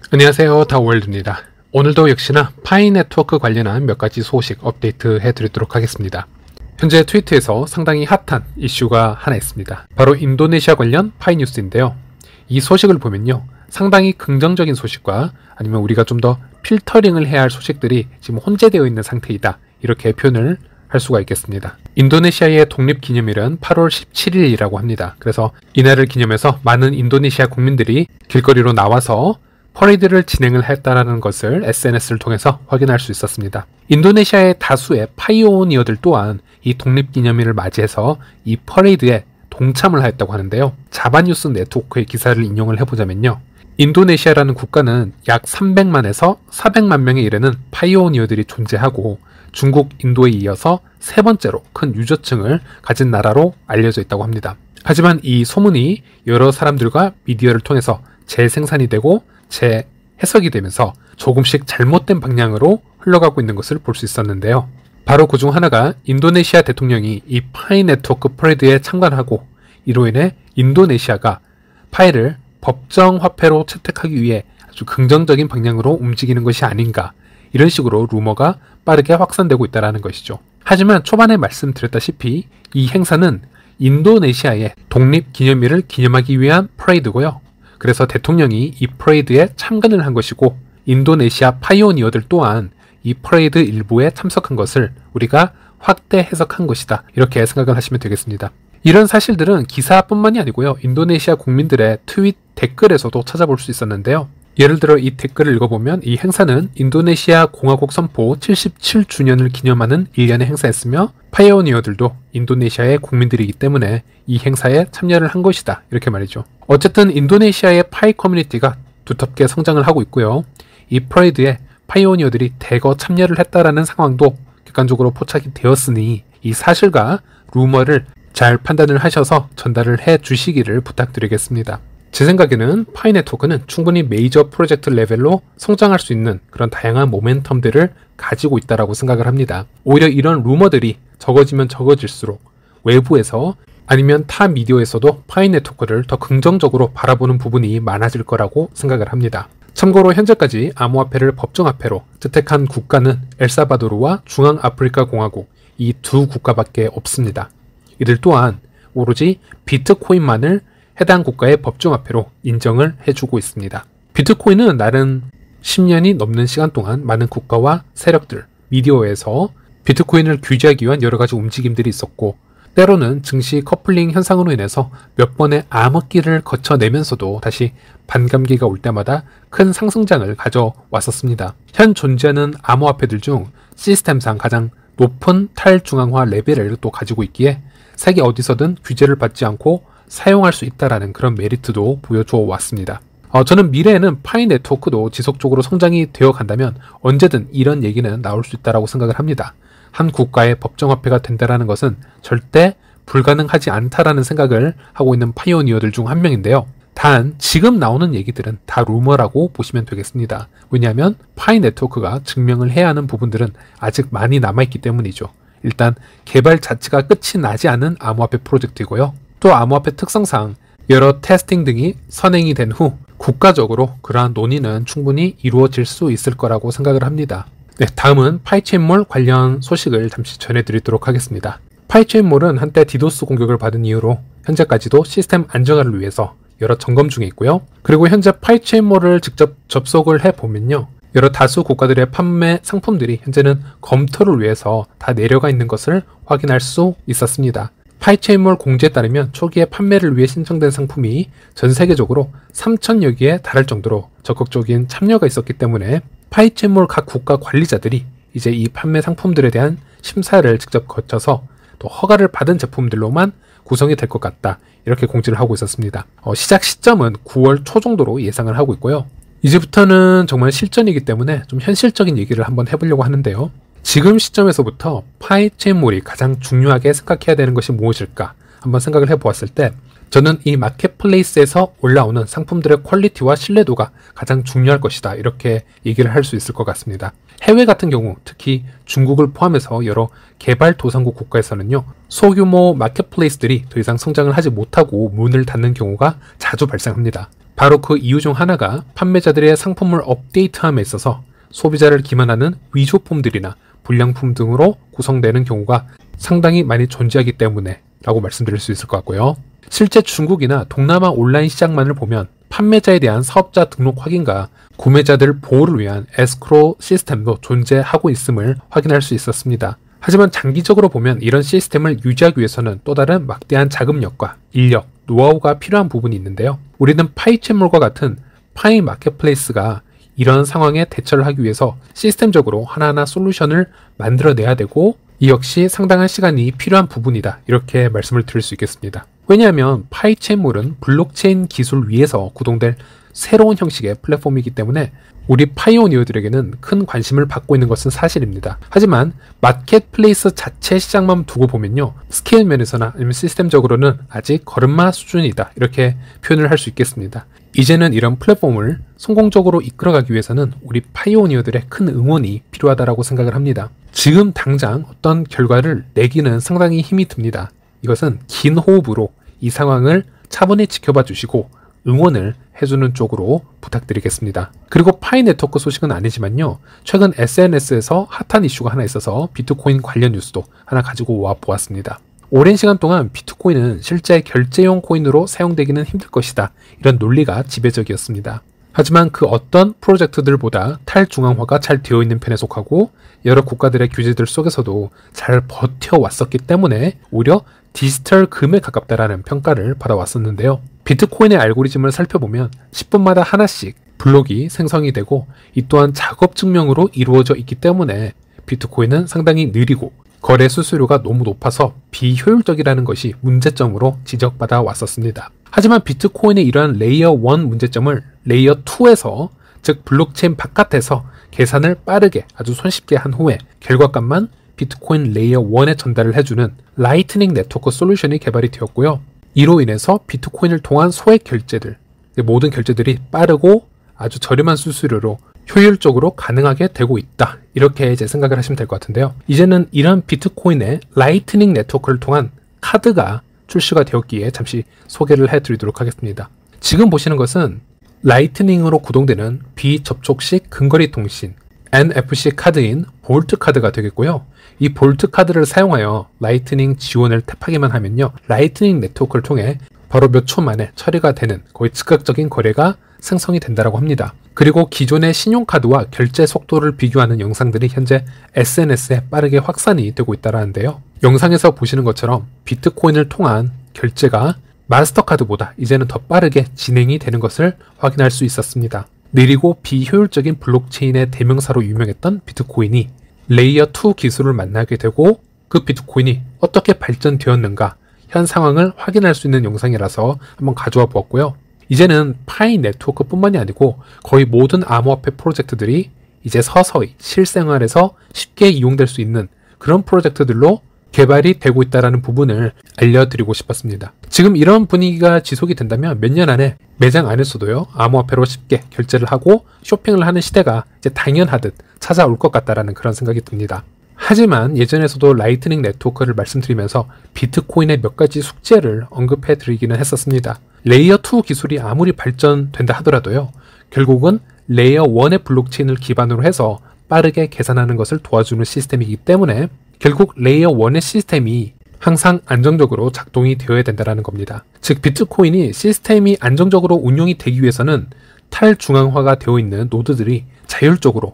안녕하세요, 다월드입니다. 오늘도 역시나 파이 네트워크 관련한 몇 가지 소식 업데이트 해드리도록 하겠습니다. 현재 트위터에서 상당히 핫한 이슈가 하나 있습니다. 바로 인도네시아 관련 파이 뉴스인데요. 이 소식을 보면요, 상당히 긍정적인 소식과 아니면 우리가 좀 더 필터링을 해야 할 소식들이 지금 혼재되어 있는 상태이다, 이렇게 표현을 할 수가 있겠습니다. 인도네시아의 독립기념일은 8월 17일이라고 합니다. 그래서 이날을 기념해서 많은 인도네시아 국민들이 길거리로 나와서 퍼레이드를 진행을 했다는 것을 SNS를 통해서 확인할 수 있었습니다. 인도네시아의 다수의 파이오니어들 또한 이 독립기념일을 맞이해서 이 퍼레이드에 동참을 하였다고 하는데요. 자바뉴스 네트워크의 기사를 인용을 해보자면요, 인도네시아라는 국가는 약 300만에서 400만 명에 이르는 파이오니어들이 존재하고 중국, 인도에 이어서 세 번째로 큰 유저층을 가진 나라로 알려져 있다고 합니다. 하지만 이 소문이 여러 사람들과 미디어를 통해서 재생산이 되고 재해석이 되면서 조금씩 잘못된 방향으로 흘러가고 있는 것을 볼 수 있었는데요. 바로 그 중 하나가 인도네시아 대통령이 이 파이 네트워크 퍼레이드에 참관하고 이로 인해 인도네시아가 파이를 법정 화폐로 채택하기 위해 아주 긍정적인 방향으로 움직이는 것이 아닌가, 이런 식으로 루머가 빠르게 확산되고 있다는 것이죠. 하지만 초반에 말씀드렸다시피 이 행사는 인도네시아의 독립기념일을 기념하기 위한 퍼레이드고요. 그래서 대통령이 이 퍼레이드에 참관을 한 것이고 인도네시아 파이오니어들 또한 이 퍼레이드 일부에 참석한 것을 우리가 확대 해석한 것이다, 이렇게 생각을 하시면 되겠습니다. 이런 사실들은 기사뿐만이 아니고요, 인도네시아 국민들의 트윗 댓글에서도 찾아볼 수 있었는데요. 예를 들어 이 댓글을 읽어보면 이 행사는 인도네시아 공화국 선포 77주년을 기념하는 일련의 행사였으며 파이오니어들도 인도네시아의 국민들이기 때문에 이 행사에 참여를 한 것이다, 이렇게 말이죠. 어쨌든 인도네시아의 파이 커뮤니티가 두텁게 성장을 하고 있고요. 이 퍼레이드에 파이오니어들이 대거 참여를 했다라는 상황도 객관적으로 포착이 되었으니 이 사실과 루머를 잘 판단을 하셔서 전달을 해 주시기를 부탁드리겠습니다. 제 생각에는 파이 네트워크는 충분히 메이저 프로젝트 레벨로 성장할 수 있는 그런 다양한 모멘텀들을 가지고 있다고 생각을 합니다. 오히려 이런 루머들이 적어지면 적어질수록 외부에서 아니면 타 미디어에서도 파이 네트워크를 더 긍정적으로 바라보는 부분이 많아질 거라고 생각을 합니다. 참고로 현재까지 암호화폐를 법정화폐로 채택한 국가는 엘살바도르와 중앙아프리카 공화국, 이 두 국가밖에 없습니다. 이들 또한 오로지 비트코인만을 해당 국가의 법정화폐로 인정을 해주고 있습니다. 비트코인은 나름 10년이 넘는 시간 동안 많은 국가와 세력들, 미디어에서 비트코인을 규제하기 위한 여러 가지 움직임들이 있었고, 때로는 증시 커플링 현상으로 인해서 몇 번의 암흑기를 거쳐내면서도 다시 반감기가 올 때마다 큰 상승장을 가져왔었습니다. 현 존재하는 암호화폐들 중 시스템상 가장 높은 탈중앙화 레벨을 또 가지고 있기에 세계 어디서든 규제를 받지 않고 사용할 수 있다는 그런 메리트도 보여주어 왔습니다. 저는 미래에는 파이 네트워크도 지속적으로 성장이 되어 간다면 언제든 이런 얘기는 나올 수 있다고 생각을 합니다. 한 국가의 법정화폐가 된다는 것은 절대 불가능하지 않다라는 생각을 하고 있는 파이오니어들 중 한 명인데요. 단 지금 나오는 얘기들은 다 루머라고 보시면 되겠습니다. 왜냐하면 파이 네트워크가 증명을 해야 하는 부분들은 아직 많이 남아있기 때문이죠. 일단 개발 자체가 끝이 나지 않은 암호화폐 프로젝트이고요. 또 암호화폐 특성상 여러 테스팅 등이 선행이 된 후 국가적으로 그러한 논의는 충분히 이루어질 수 있을 거라고 생각을 합니다. 네, 다음은 파이체인몰 관련 소식을 잠시 전해드리도록 하겠습니다. 파이체인몰은 한때 디도스 공격을 받은 이후로 현재까지도 시스템 안정화를 위해서 여러 점검 중에 있고요. 그리고 현재 파이체인몰을 직접 접속을 해보면요, 여러 다수 국가들의 판매 상품들이 현재는 검토를 위해서 다 내려가 있는 것을 확인할 수 있었습니다. 파이체인몰 공지에 따르면 초기에 판매를 위해 신청된 상품이 전 세계적으로 3,000여 개에 달할 정도로 적극적인 참여가 있었기 때문에 파이체인몰 각 국가 관리자들이 이제 이 판매 상품들에 대한 심사를 직접 거쳐서 또 허가를 받은 제품들로만 구성이 될 것 같다, 이렇게 공지를 하고 있었습니다. 시작 시점은 9월 초 정도로 예상을 하고 있고요. 이제부터는 정말 실전이기 때문에 좀 현실적인 얘기를 한번 해보려고 하는데요. 지금 시점에서부터 파이체인몰이 가장 중요하게 생각해야 되는 것이 무엇일까 한번 생각을 해보았을 때, 저는 이 마켓플레이스에서 올라오는 상품들의 퀄리티와 신뢰도가 가장 중요할 것이다. 이렇게 얘기를 할 수 있을 것 같습니다. 해외 같은 경우 특히 중국을 포함해서 여러 개발도상국 국가에서는요. 소규모 마켓플레이스들이 더 이상 성장을 하지 못하고 문을 닫는 경우가 자주 발생합니다. 바로 그 이유 중 하나가 판매자들의 상품을 업데이트함에 있어서 소비자를 기만하는 위조품들이나 불량품 등으로 구성되는 경우가 상당히 많이 존재하기 때문에 라고 말씀드릴 수 있을 것 같고요. 실제 중국이나 동남아 온라인 시장만을 보면 판매자에 대한 사업자 등록 확인과 구매자들 보호를 위한 에스크로 시스템도 존재하고 있음을 확인할 수 있었습니다. 하지만 장기적으로 보면 이런 시스템을 유지하기 위해서는 또 다른 막대한 자금력과 인력, 노하우가 필요한 부분이 있는데요. 우리는 파이채몰과 같은 파이 마켓플레이스가 이런 상황에 대처를 하기 위해서 시스템적으로 하나하나 솔루션을 만들어내야 되고 이 역시 상당한 시간이 필요한 부분이다. 이렇게 말씀을 드릴 수 있겠습니다. 왜냐하면 파이채몰은 블록체인 기술 위에서 구동될 새로운 형식의 플랫폼이기 때문에 우리 파이오니어들에게는 큰 관심을 받고 있는 것은 사실입니다. 하지만 마켓플레이스 자체 시장만 두고 보면요. 스케일 면에서나 아니면 시스템적으로는 아직 걸음마 수준이다. 이렇게 표현을 할 수 있겠습니다. 이제는 이런 플랫폼을 성공적으로 이끌어가기 위해서는 우리 파이오니어들의 큰 응원이 필요하다고 생각을 합니다. 지금 당장 어떤 결과를 내기는 상당히 힘이 듭니다. 이것은 긴 호흡으로 이 상황을 차분히 지켜봐 주시고 응원을 해주는 쪽으로 부탁드리겠습니다. 그리고 파이 네트워크 소식은 아니지만요. 최근 SNS에서 핫한 이슈가 하나 있어서 비트코인 관련 뉴스도 하나 가지고 와 보았습니다. 오랜 시간 동안 비트코인은 실제 결제용 코인으로 사용되기는 힘들 것이다. 이런 논리가 지배적이었습니다. 하지만 그 어떤 프로젝트들보다 탈중앙화가 잘 되어 있는 편에 속하고 여러 국가들의 규제들 속에서도 잘 버텨왔었기 때문에 오히려 디지털 금에 가깝다라는 평가를 받아왔었는데요. 비트코인의 알고리즘을 살펴보면 10분마다 하나씩 블록이 생성이 되고 이 또한 작업 증명으로 이루어져 있기 때문에 비트코인은 상당히 느리고 거래 수수료가 너무 높아서 비효율적이라는 것이 문제점으로 지적받아 왔었습니다. 하지만 비트코인의 이러한 레이어 1 문제점을 레이어 2에서 즉 블록체인 바깥에서 계산을 빠르게 아주 손쉽게 한 후에 결과값만 비트코인 레이어 1에 전달을 해주는 라이트닝 네트워크 솔루션이 개발이 되었고요. 이로 인해서 비트코인을 통한 소액 결제들, 모든 결제들이 빠르고 아주 저렴한 수수료로 효율적으로 가능하게 되고 있다. 이렇게 이제 생각을 하시면 될 것 같은데요. 이제는 이런 비트코인의 라이트닝 네트워크를 통한 카드가 출시가 되었기에 잠시 소개를 해드리도록 하겠습니다. 지금 보시는 것은 라이트닝으로 구동되는 비접촉식 근거리 통신 NFC 카드인 볼트 카드가 되겠고요. 이 볼트 카드를 사용하여 라이트닝 지원을 탭하기만 하면요. 라이트닝 네트워크를 통해 바로 몇 초 만에 처리가 되는 거의 즉각적인 거래가 생성이 된다고 합니다. 그리고 기존의 신용카드와 결제 속도를 비교하는 영상들이 현재 SNS에 빠르게 확산이 되고 있다는데요. 영상에서 보시는 것처럼 비트코인을 통한 결제가 마스터카드보다 이제는 더 빠르게 진행이 되는 것을 확인할 수 있었습니다. 느리고 비효율적인 블록체인의 대명사로 유명했던 비트코인이 레이어 2 기술을 만나게 되고 그 비트코인이 어떻게 발전되었는가 현 상황을 확인할 수 있는 영상이라서 한번 가져와 보았고요. 이제는 파이 네트워크 뿐만이 아니고 거의 모든 암호화폐 프로젝트들이 이제 서서히 실생활에서 쉽게 이용될 수 있는 그런 프로젝트들로 개발이 되고 있다는 부분을 알려드리고 싶었습니다. 지금 이런 분위기가 지속이 된다면 몇 년 안에 매장 안에서도요 암호화폐로 쉽게 결제를 하고 쇼핑을 하는 시대가 이제 당연하듯 찾아올 것 같다라는 그런 생각이 듭니다. 하지만 예전에서도 라이트닝 네트워크를 말씀드리면서 비트코인의 몇 가지 숙제를 언급해 드리기는 했었습니다. 레이어 2 기술이 아무리 발전된다 하더라도요 결국은 레이어 1의 블록체인을 기반으로 해서 빠르게 계산하는 것을 도와주는 시스템이기 때문에 결국 레이어 1의 시스템이 항상 안정적으로 작동이 되어야 된다는 겁니다. 즉 비트코인이 시스템이 안정적으로 운용이 되기 위해서는 탈중앙화가 되어 있는 노드들이 자율적으로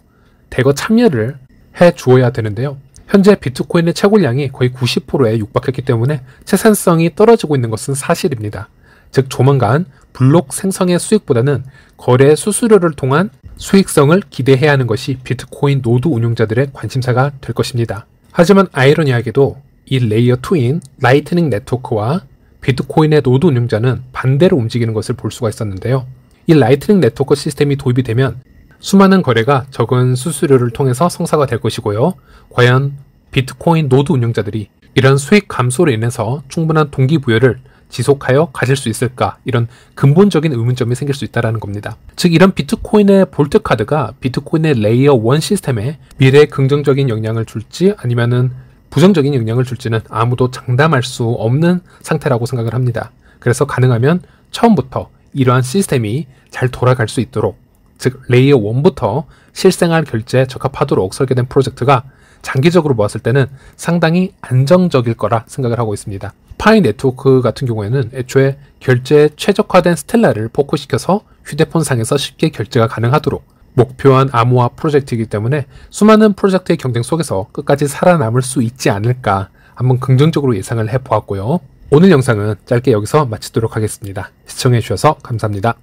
대거 참여를 해 주어야 되는데요. 현재 비트코인의 채굴량이 거의 90%에 육박했기 때문에 채산성이 떨어지고 있는 것은 사실입니다. 즉 조만간 블록 생성의 수익보다는 거래 수수료를 통한 수익성을 기대해야 하는 것이 비트코인 노드 운용자들의 관심사가 될 것입니다. 하지만 아이러니하게도 이 레이어 2인 라이트닝 네트워크와 비트코인의 노드 운용자는 반대로 움직이는 것을 볼 수가 있었는데요. 이 라이트닝 네트워크 시스템이 도입이 되면 수많은 거래가 적은 수수료를 통해서 성사가 될 것이고요. 과연 비트코인 노드 운용자들이 이런 수익 감소로 인해서 충분한 동기부여를 지속하여 가질 수 있을까? 이런 근본적인 의문점이 생길 수 있다는 겁니다. 즉 이런 비트코인의 볼트 카드가 비트코인의 레이어 1 시스템에 미래에 긍정적인 영향을 줄지 아니면은 부정적인 영향을 줄지는 아무도 장담할 수 없는 상태라고 생각을 합니다. 그래서 가능하면 처음부터 이러한 시스템이 잘 돌아갈 수 있도록, 즉 레이어 1부터 실생활 결제에 적합하도록 설계된 프로젝트가 장기적으로 보았을 때는 상당히 안정적일 거라 생각을 하고 있습니다. 파이 네트워크 같은 경우에는 애초에 결제에 최적화된 스텔라를 포크시켜서 휴대폰상에서 쉽게 결제가 가능하도록 목표한 암호화 프로젝트이기 때문에 수많은 프로젝트의 경쟁 속에서 끝까지 살아남을 수 있지 않을까 한번 긍정적으로 예상을 해보았고요. 오늘 영상은 짧게 여기서 마치도록 하겠습니다. 시청해주셔서 감사합니다.